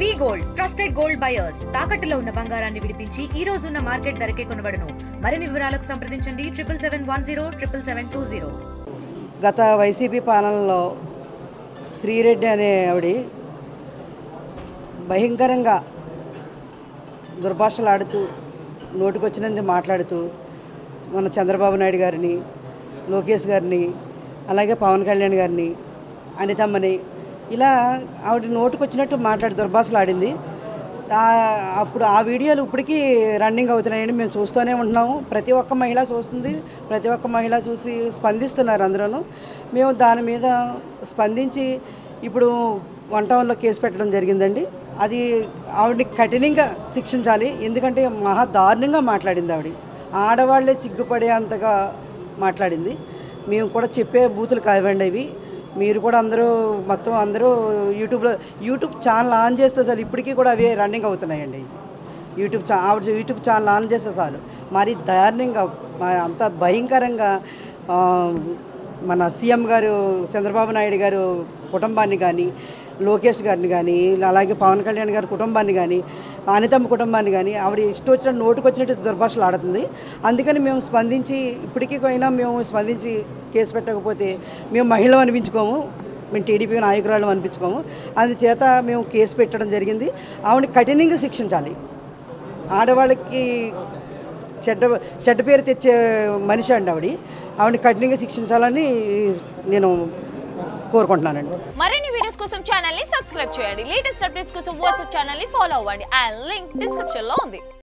వి gold trusted gold buyers తాకట్టులో ఉన్న బంగారాన్ని విడిపించి ఈ రోజు ఉన్న మార్కెట్ ధరకే కొనబడును. మరిన్ని వివరాలకు సంప్రదించండి 77107720. గత వైసీపీ పాలనలో శ్రీరెడ్డి అనే ఆవిడ భయంకరంగా దుర్భాషలాడుతూ నోటికొచ్చినందుకు మాట్లాడుతూ మన చంద్రబాబు నాయుడు గారిని, లోకేష్ గారిని, అలాగే పవన్ కళ్యాణ్ గారిని, అనితమ్మని ఇలా ఆవిడ నోటికొచ్చినట్టు మాట్లాడి దుర్భాషలాడింది. అప్పుడు ఆ వీడియోలు ఇప్పటికీ రన్నింగ్ అవుతున్నాయని మేము చూస్తూనే ఉంటున్నాము. ప్రతి ఒక్క మహిళ చూస్తుంది, ప్రతి ఒక్క మహిళ చూసి స్పందిస్తున్నారు అందరూ. మేము దాని మీద స్పందించి ఇప్పుడు 1 టౌన్లో కేసు పెట్టడం జరిగిందండి. అది ఆవిడని కఠినంగా శిక్షించాలి. ఎందుకంటే మహా దారుణంగా మాట్లాడింది ఆవిడ. ఆడవాళ్లే సిగ్గుపడే అంతగా మాట్లాడింది. మేము కూడా చెప్పే బూతులు కావండి ఇవి. మీరు కూడా మొత్తం అందరూ యూట్యూబ్ ఛానల్ ఆన్ చేస్తే చాలు ఇప్పటికీ కూడా అవే రన్నింగ్ అవుతున్నాయండి. ఆవిడ యూట్యూబ్ ఛానల్ ఆన్ చేస్తే చాలు మరి దారుణంగా అంత భయంకరంగా మన సీఎం గారు చంద్రబాబు నాయుడు గారు కుటుంబాన్ని కానీ, లోకేష్ గారిని కానీ, అలాగే పవన్ కళ్యాణ్ గారి కుటుంబాన్ని కానీ, అనితమ్మ కుటుంబాన్ని కానీ ఆవిడ ఇష్టం వచ్చిన నోటుకొచ్చినట్టు దుర్భాషలు ఆడుతుంది. అందుకని మేము ఇప్పటికీ మేము స్పందించి కేసు పెట్టకపోతే మేము మహిళలు అనిపించుకోము, మేము టీడీపీ నాయకురాలు అనిపించుకోము. అందుచేత మేము కేసు పెట్టడం జరిగింది. ఆవిడని కఠినంగా శిక్షించాలి. ఆడవాళ్ళకి చెడ్డ పేరు తెచ్చే మనిషి అండి ఆవిడని కఠినంగా శిక్షించాలని నేను కోరుకుంటున్నానండి. మరిన్ని వీడియోస్ కోసం ఛానల్ ని సబ్స్క్రైబ్ చేయండి. లేటెస్ట్ అప్డేట్స్ కోసం వాట్సాప్ ఛానల్ ని ఫాలో అవ్వండి. ఆ లింక్ డిస్క్రిప్షన్ లో ఉంది.